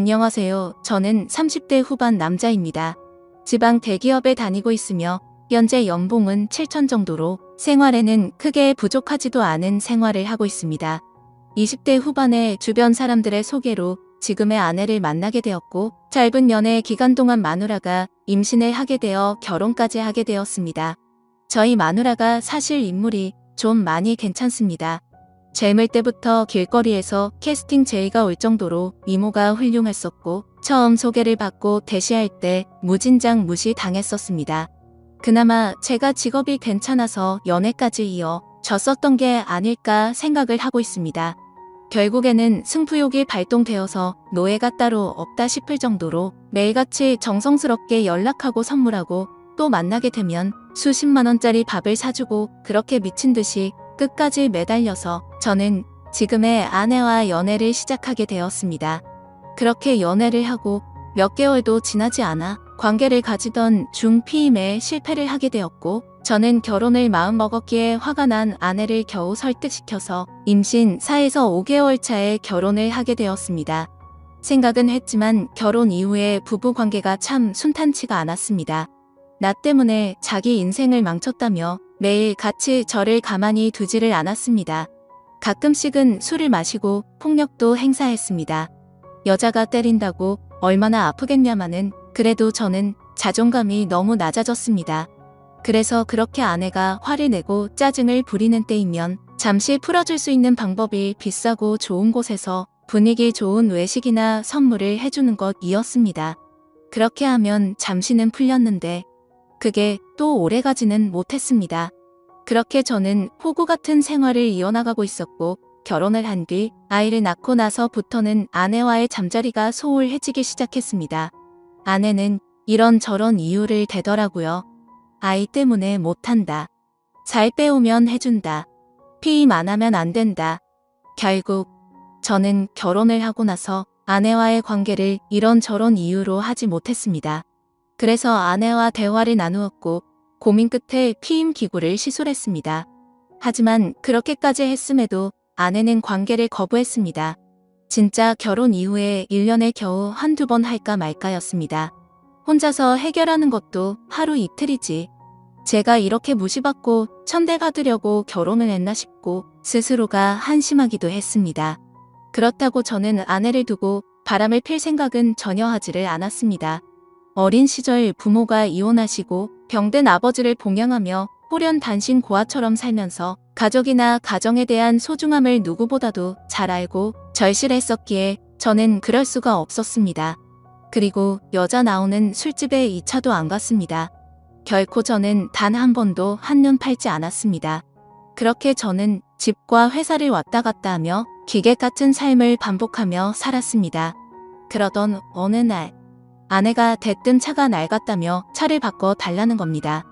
안녕하세요. 저는 30대 후반 남자입니다. 지방 대기업에 다니고 있으며 현재 연봉은 7천 정도로 생활에는 크게 부족하지도 않은 생활을 하고 있습니다. 20대 후반에 주변 사람들의 소개로 지금의 아내를 만나게 되었고 짧은 연애 기간 동안 마누라가 임신을 하게 되어 결혼까지 하게 되었습니다. 저희 마누라가 사실 인물이 좀 많이 괜찮습니다. 젊을 때부터 길거리에서 캐스팅 제의가 올 정도로 미모가 훌륭했었고 처음 소개를 받고 대시할 때 무진장 무시당했었습니다. 그나마 제가 직업이 괜찮아서 연애까지 이어졌었던 게 아닐까 생각을 하고 있습니다. 결국에는 승부욕이 발동되어서 노예가 따로 없다 싶을 정도로 매일같이 정성스럽게 연락하고 선물하고 또 만나게 되면 수십만 원짜리 밥을 사주고 그렇게 미친 듯이 끝까지 매달려서 저는 지금의 아내와 연애를 시작하게 되었습니다. 그렇게 연애를 하고 몇 개월도 지나지 않아 관계를 가지던 중 피임에 실패를 하게 되었고 저는 결혼을 마음먹었기에 화가 난 아내를 겨우 설득시켜서 임신 4에서 5개월 차에 결혼을 하게 되었습니다. 생각은 했지만 결혼 이후에 부부관계가 참 순탄치가 않았습니다. 나 때문에 자기 인생을 망쳤다며 매일 같이 저를 가만히 두지를 않았습니다. 가끔씩은 술을 마시고 폭력도 행사했습니다. 여자가 때린다고 얼마나 아프겠냐마는 그래도 저는 자존감이 너무 낮아졌습니다. 그래서 그렇게 아내가 화를 내고 짜증을 부리는 때이면 잠시 풀어줄 수 있는 방법이 비싸고 좋은 곳에서 분위기 좋은 외식이나 선물을 해주는 것이었습니다. 그렇게 하면 잠시는 풀렸는데 그게 또 오래가지는 못했습니다. 그렇게 저는 호구 같은 생활을 이어나가고 있었고 결혼을 한 뒤 아이를 낳고 나서부터는 아내와의 잠자리가 소홀해지기 시작했습니다. 아내는 이런저런 이유를 대더라고요. 아이 때문에 못한다. 살 빼오면 해준다. 피임 안 하면 안 된다. 결국 저는 결혼을 하고 나서 아내와의 관계를 이런저런 이유로 하지 못했습니다. 그래서 아내와 대화를 나누었고 고민 끝에 피임 기구를 시술했습니다. 하지만 그렇게까지 했음에도 아내는 관계를 거부했습니다. 진짜 결혼 이후에 1년에 겨우 한두 번 할까 말까였습니다. 혼자서 해결하는 것도 하루 이틀이지. 제가 이렇게 무시받고 천대받으려고 결혼을 했나 싶고 스스로가 한심하기도 했습니다. 그렇다고 저는 아내를 두고 바람을 필 생각은 전혀 하지를 않았습니다. 어린 시절 부모가 이혼하시고 병든 아버지를 봉양하며 호련단신 고아처럼 살면서 가족이나 가정에 대한 소중함을 누구보다도 잘 알고 절실했었기에 저는 그럴 수가 없었습니다. 그리고 여자 나오는 술집에 2차도 안 갔습니다. 결코 저는 단 한 번도 한눈 팔지 않았습니다. 그렇게 저는 집과 회사를 왔다 갔다 하며 기계 같은 삶을 반복하며 살았습니다. 그러던 어느 날 아내가 대뜸 차가 낡았다며 차를 바꿔 달라는 겁니다.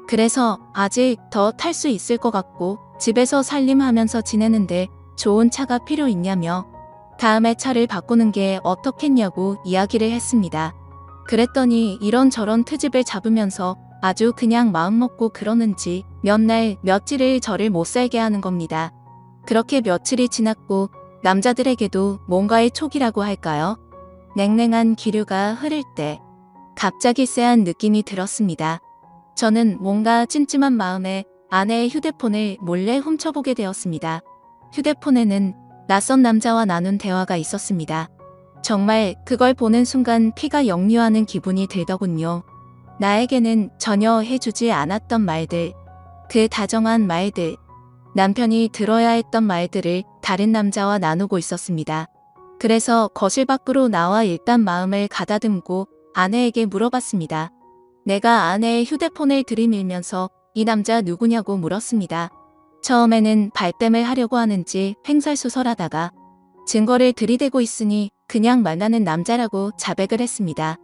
그래서 아직 더 탈 수 있을 것 같고 집에서 살림하면서 지내는데 좋은 차가 필요 있냐며 다음에 차를 바꾸는 게 어떻겠냐고 이야기를 했습니다. 그랬더니 이런저런 트집을 잡으면서 아주 그냥 마음먹고 그러는지 몇 날 며칠을 저를 못 살게 하는 겁니다. 그렇게 며칠이 지났고 남자들에게도 뭔가의 촉이라고 할까요? 냉랭한 기류가 흐를 때 갑자기 쎄한 느낌이 들었습니다. 저는 뭔가 찜찜한 마음에 아내의 휴대폰을 몰래 훔쳐보게 되었습니다. 휴대폰에는 낯선 남자와 나눈 대화가 있었습니다. 정말 그걸 보는 순간 피가 역류하는 기분이 들더군요. 나에게는 전혀 해주지 않았던 말들, 그 다정한 말들, 남편이 들어야 했던 말들을 다른 남자와 나누고 있었습니다. 그래서 거실 밖으로 나와 일단 마음을 가다듬고 아내에게 물어봤습니다. 내가 아내의 휴대폰을 들이밀면서 이 남자 누구냐고 물었습니다. 처음에는 발뺌을 하려고 하는지 횡설수설하다가 증거를 들이대고 있으니 그냥 만나는 남자라고 자백을 했습니다.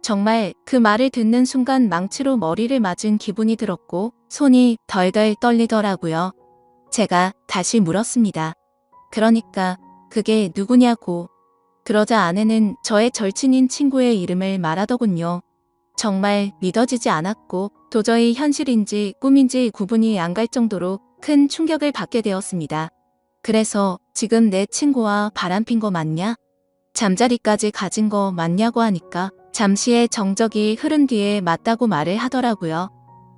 정말 그 말을 듣는 순간 망치로 머리를 맞은 기분이 들었고 손이 덜덜 떨리더라고요. 제가 다시 물었습니다. 그러니까 그게 누구냐고. 그러자 아내는 저의 절친인 친구의 이름을 말하더군요. 정말 믿어지지 않았고 도저히 현실인지 꿈인지 구분이 안 갈 정도로 큰 충격을 받게 되었습니다. 그래서 지금 내 친구와 바람핀 거 맞냐? 잠자리까지 가진 거 맞냐고 하니까 잠시의 정적이 흐른 뒤에 맞다고 말을 하더라고요.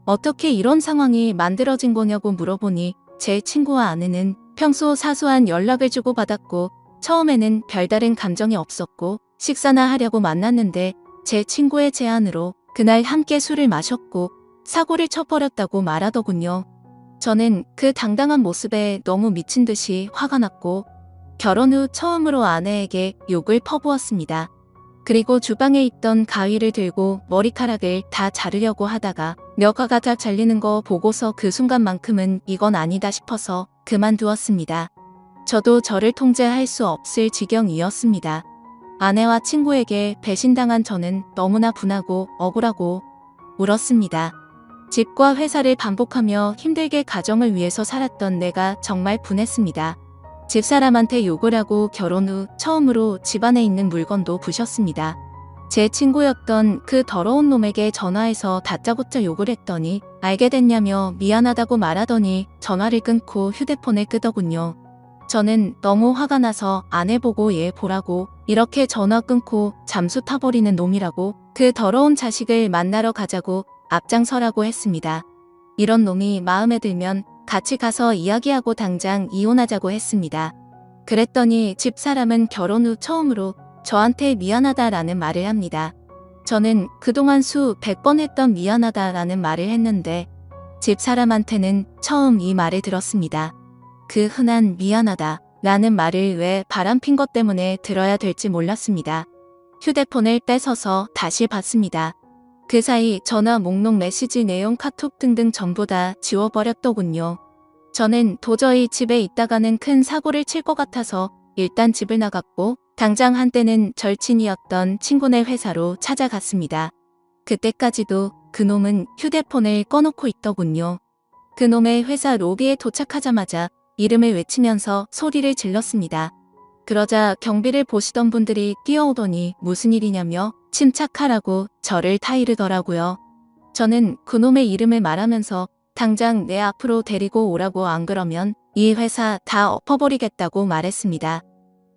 어떻게 이런 상황이 만들어진 거냐고 물어보니 제 친구와 아내는 평소 사소한 연락을 주고받았고 처음에는 별다른 감정이 없었고 식사나 하려고 만났는데 제 친구의 제안으로 그날 함께 술을 마셨고 사고를 쳐버렸다고 말하더군요. 저는 그 당당한 모습에 너무 미친 듯이 화가 났고 결혼 후 처음으로 아내에게 욕을 퍼부었습니다. 그리고 주방에 있던 가위를 들고 머리카락을 다 자르려고 하다가 멱화가 다 잘리는 거 보고서 그 순간만큼은 이건 아니다 싶어서 그만두었습니다. 저도 저를 통제할 수 없을 지경이었습니다. 아내와 친구에게 배신당한 저는 너무나 분하고 억울하고 울었습니다. 집과 회사를 반복하며 힘들게 가정을 위해서 살았던 내가 정말 분했습니다. 집사람한테 욕을 하고 결혼 후 처음으로 집안에 있는 물건도 부셨습니다. 제 친구였던 그 더러운 놈에게 전화해서 다짜고짜 욕을 했더니 알게 됐냐며 미안하다고 말하더니 전화를 끊고 휴대폰을 끄더군요. 저는 너무 화가 나서 아내 보고 얘 보라고 이렇게 전화 끊고 잠수 타버리는 놈이라고 그 더러운 자식을 만나러 가자고 앞장서라고 했습니다. 이런 놈이 마음에 들면 같이 가서 이야기하고 당장 이혼하자고 했습니다. 그랬더니 집사람은 결혼 후 처음으로 저한테 미안하다라는 말을 합니다. 저는 그동안 수백 번 했던 미안하다라는 말을 했는데 집사람한테는 처음 이 말을 들었습니다. 그 흔한 미안하다 라는 말을 왜 바람핀 것 때문에 들어야 될지 몰랐습니다. 휴대폰을 뺏어서 다시 봤습니다. 그 사이 전화 목록 메시지 내용 카톡 등등 전부 다 지워버렸더군요. 저는 도저히 집에 있다가는 큰 사고를 칠 것 같아서 일단 집을 나갔고 당장 한때는 절친이었던 친구네 회사로 찾아갔습니다. 그때까지도 그놈은 휴대폰을 꺼놓고 있더군요. 그놈의 회사 로비에 도착하자마자 이름을 외치면서 소리를 질렀습니다. 그러자 경비를 보시던 분들이 뛰어오더니 무슨 일이냐며 침착하라고 저를 타이르더라고요. 저는 그놈의 이름을 말하면서 당장 내 앞으로 데리고 오라고 안 그러면 이 회사 다 엎어버리겠다고 말했습니다.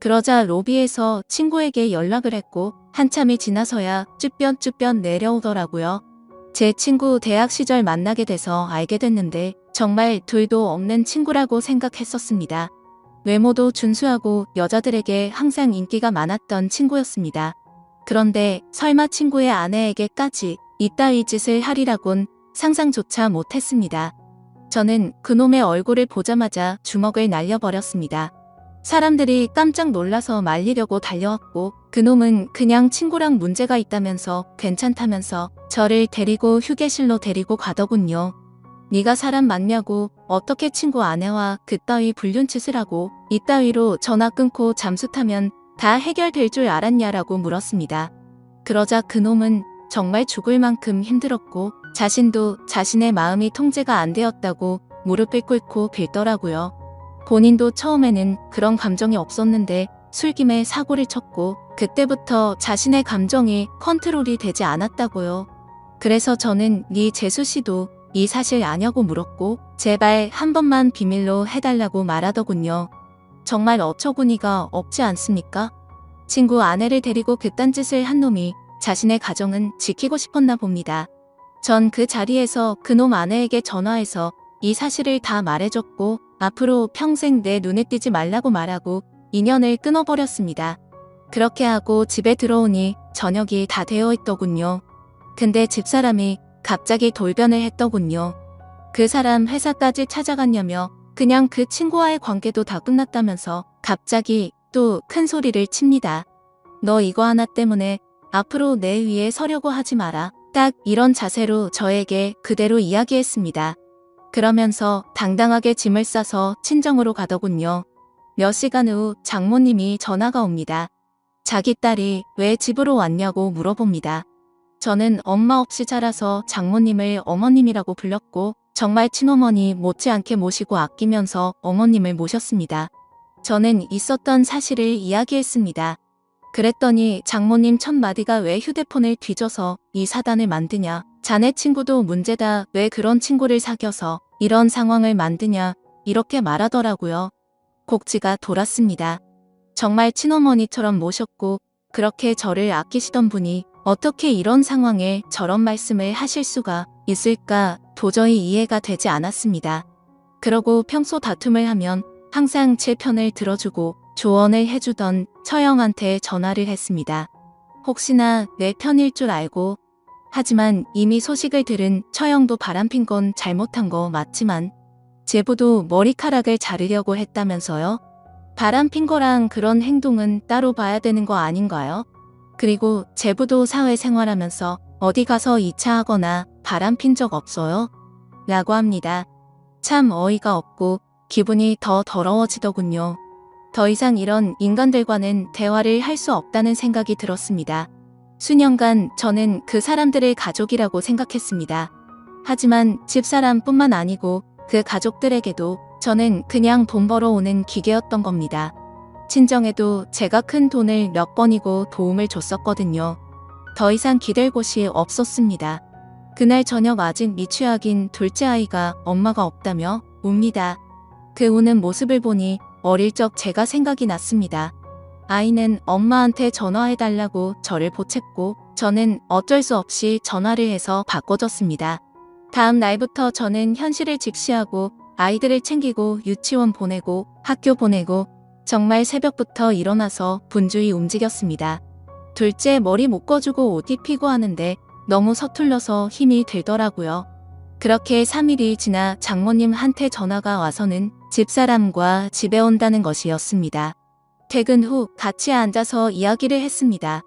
그러자 로비에서 친구에게 연락을 했고 한참이 지나서야 쭈뼛쭈뼛 내려오더라고요. 제 친구 대학 시절 만나게 돼서 알게 됐는데 정말 둘도 없는 친구라고 생각했었습니다. 외모도 준수하고 여자들에게 항상 인기가 많았던 친구였습니다. 그런데 설마 친구의 아내에게까지 이따위 짓을 하리라곤 상상조차 못했습니다. 저는 그놈의 얼굴을 보자마자 주먹을 날려버렸습니다. 사람들이 깜짝 놀라서 말리려고 달려왔고 그놈은 그냥 친구랑 문제가 있다면서 괜찮다면서 저를 데리고 휴게실로 데리고 가더군요. 네가 사람 맞냐고 어떻게 친구 아내와 그따위 불륜짓을 하고 이따위로 전화 끊고 잠수 타면 다 해결될 줄 알았냐라고 물었습니다. 그러자 그놈은 정말 죽을 만큼 힘들었고 자신도 자신의 마음이 통제가 안 되었다고 무릎을 꿇고 빌더라고요. 본인도 처음에는 그런 감정이 없었는데 술김에 사고를 쳤고 그때부터 자신의 감정이 컨트롤이 되지 않았다고요. 그래서 저는 네 재수씨도 이 사실 아냐고 물었고 제발 한 번만 비밀로 해달라고 말하더군요. 정말 어처구니가 없지 않습니까? 친구 아내를 데리고 그딴 짓을 한 놈이 자신의 가정은 지키고 싶었나 봅니다. 전 그 자리에서 그놈 아내에게 전화해서 이 사실을 다 말해줬고 앞으로 평생 내 눈에 띄지 말라고 말하고 인연을 끊어버렸습니다. 그렇게 하고 집에 들어오니 저녁이 다 되어 있더군요. 근데 집사람이 갑자기 돌변을 했더군요. 그 사람 회사까지 찾아갔냐며 그냥 그 친구와의 관계도 다 끝났다면서 갑자기 또 큰 소리를 칩니다. 너 이거 하나 때문에 앞으로 내 위에 서려고 하지 마라. 딱 이런 자세로 저에게 그대로 이야기했습니다. 그러면서 당당하게 짐을 싸서 친정으로 가더군요. 몇 시간 후 장모님이 전화가 옵니다. 자기 딸이 왜 집으로 왔냐고 물어봅니다. 저는 엄마 없이 자라서 장모님을 어머님이라고 불렀고 정말 친어머니 못지않게 모시고 아끼면서 어머님을 모셨습니다. 저는 있었던 사실을 이야기했습니다. 그랬더니 장모님 첫 마디가 왜 휴대폰을 뒤져서 이 사단을 만드냐. 자네 친구도 문제다. 왜 그런 친구를 사귀어서 이런 상황을 만드냐. 이렇게 말하더라고요. 곡지가 돌았습니다. 정말 친어머니처럼 모셨고 그렇게 저를 아끼시던 분이 어떻게 이런 상황에 저런 말씀을 하실 수가 있을까 도저히 이해가 되지 않았습니다. 그러고 평소 다툼을 하면 항상 제 편을 들어주고 조언을 해주던 처형한테 전화를 했습니다. 혹시나 내 편일 줄 알고. 하지만 이미 소식을 들은 처형도 바람핀 건 잘못한 거 맞지만 제부도 머리카락을 자르려고 했다면서요? 바람핀 거랑 그런 행동은 따로 봐야 되는 거 아닌가요? 그리고 제부도 사회생활하면서 어디 가서 2차 하거나 바람핀 적 없어요? 라고 합니다. 참 어이가 없고 기분이 더 더러워지더군요. 더 이상 이런 인간들과는 대화를 할 수 없다는 생각이 들었습니다. 수년간 저는 그 사람들의 가족이라고 생각했습니다. 하지만 집사람뿐만 아니고 그 가족들에게도 저는 그냥 돈 벌어오는 기계였던 겁니다. 친정에도 제가 큰 돈을 몇 번이고 도움을 줬었거든요. 더 이상 기댈 곳이 없었습니다. 그날 저녁 아직 미취학인 둘째 아이가 엄마가 없다며 웁니다. 그 우는 모습을 보니 어릴 적 제가 생각이 났습니다. 아이는 엄마한테 전화해달라고 저를 보챘고 저는 어쩔 수 없이 전화를 해서 바꿔줬습니다. 다음 날부터 저는 현실을 직시하고 아이들을 챙기고 유치원 보내고 학교 보내고 정말 새벽부터 일어나서 분주히 움직였습니다. 둘째 머리 묶어주고 옷 입히고 하는데 너무 서툴러서 힘이 들더라고요. 그렇게 3일이 지나 장모님한테 전화가 와서는 집사람과 집에 온다는 것이었습니다. 퇴근 후 같이 앉아서 이야기를 했습니다.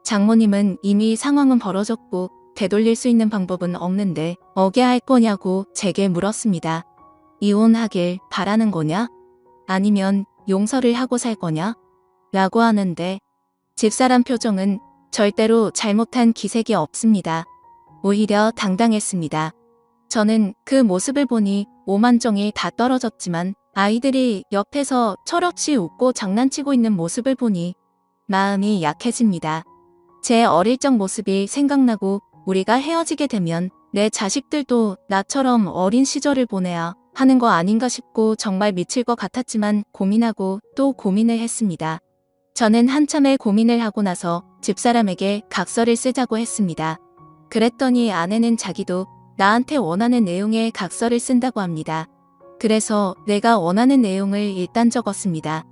장모님은 이미 상황은 벌어졌고 되돌릴 수 있는 방법은 없는데 어게 할 거냐고 제게 물었습니다. 이혼하길 바라는 거냐? 아니면 용서를 하고 살 거냐? 라고 하는데 집사람 표정은 절대로 잘못한 기색이 없습니다. 오히려 당당했습니다. 저는 그 모습을 보니 오만정이 다 떨어졌지만 아이들이 옆에서 철없이 웃고 장난치고 있는 모습을 보니 마음이 약해집니다. 제 어릴 적 모습이 생각나고 우리가 헤어지게 되면 내 자식들도 나처럼 어린 시절을 보내야 하는 거 아닌가 싶고 정말 미칠 것 같았지만 고민하고 또 고민을 했습니다. 저는 한참의 고민을 하고 나서 집사람에게 각서를 쓰자고 했습니다. 그랬더니 아내는 자기도 나한테 원하는 내용의 각서를 쓴다고 합니다. 그래서 내가 원하는 내용을 일단 적었습니다.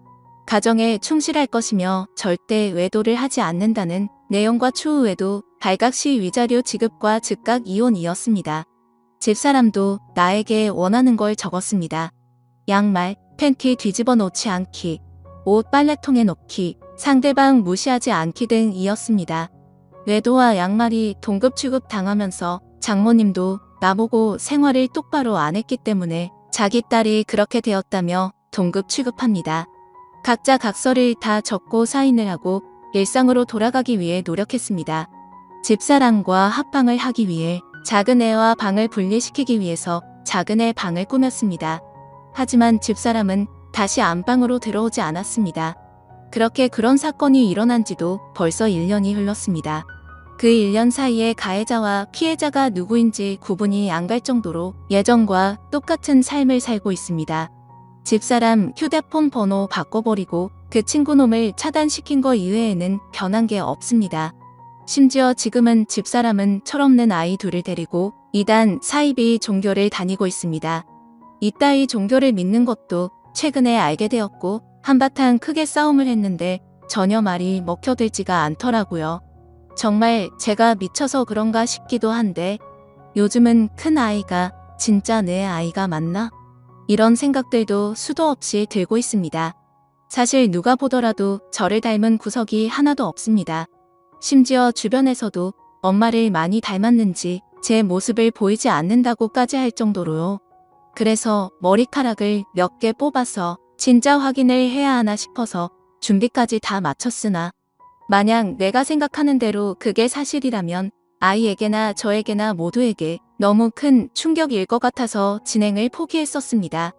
가정에 충실할 것이며 절대 외도를 하지 않는다는 내용과 추후에도 발각시 위자료 지급과 즉각 이혼이었습니다. 집사람도 나에게 원하는 걸 적었습니다. 양말, 팬티 뒤집어 놓지 않기, 옷 빨래통에 넣기, 상대방 무시하지 않기 등이었습니다. 외도와 양말이 동급 취급 당하면서 장모님도 나보고 생활을 똑바로 안 했기 때문에 자기 딸이 그렇게 되었다며 동급 취급합니다. 각자 각서를 다 적고 사인을 하고 일상으로 돌아가기 위해 노력했습니다. 집사람과 합방을 하기 위해 작은 애와 방을 분리시키기 위해서 작은 애 방을 꾸몄습니다. 하지만 집사람은 다시 안방으로 들어오지 않았습니다. 그렇게 그런 사건이 일어난 지도 벌써 1년이 흘렀습니다. 그 1년 사이에 가해자와 피해자가 누구인지 구분이 안 갈 정도로 예전과 똑같은 삶을 살고 있습니다. 집사람 휴대폰 번호 바꿔버리고 그 친구놈을 차단시킨 거 이외에는 변한 게 없습니다. 심지어 지금은 집사람은 철없는 아이 둘을 데리고 이단 사이비 종교를 다니고 있습니다. 이따위 종교를 믿는 것도 최근에 알게 되었고 한바탕 크게 싸움을 했는데 전혀 말이 먹혀들지가 않더라고요. 정말 제가 미쳐서 그런가 싶기도 한데 요즘은 큰 아이가 진짜 내 아이가 맞나? 이런 생각들도 수도 없이 들고 있습니다. 사실 누가 보더라도 저를 닮은 구석이 하나도 없습니다. 심지어 주변에서도 엄마를 많이 닮았는지 제 모습을 보이지 않는다고까지 할 정도로요. 그래서 머리카락을 몇 개 뽑아서 진짜 확인을 해야 하나 싶어서 준비까지 다 마쳤으나 만약 내가 생각하는 대로 그게 사실이라면 아이에게나 저에게나 모두에게 너무 큰 충격일 것 같아서 진행을 포기했었습니다.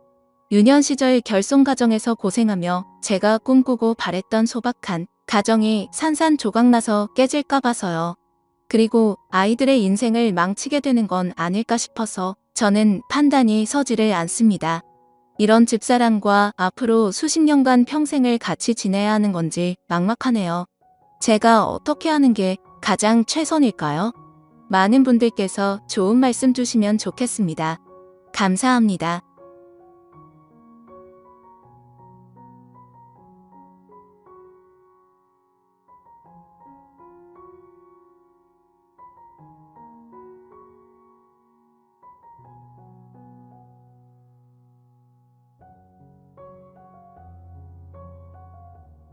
유년 시절 결손 가정에서 고생하며 제가 꿈꾸고 바랬던 소박한 가정이 산산조각나서 깨질까 봐서요. 그리고 아이들의 인생을 망치게 되는 건 아닐까 싶어서 저는 판단이 서지를 않습니다. 이런 집사람과 앞으로 수십 년간 평생을 같이 지내야 하는 건지 막막하네요. 제가 어떻게 하는 게 가장 최선일까요? 많은 분들께서 좋은 말씀 주시면 좋겠습니다. 감사합니다.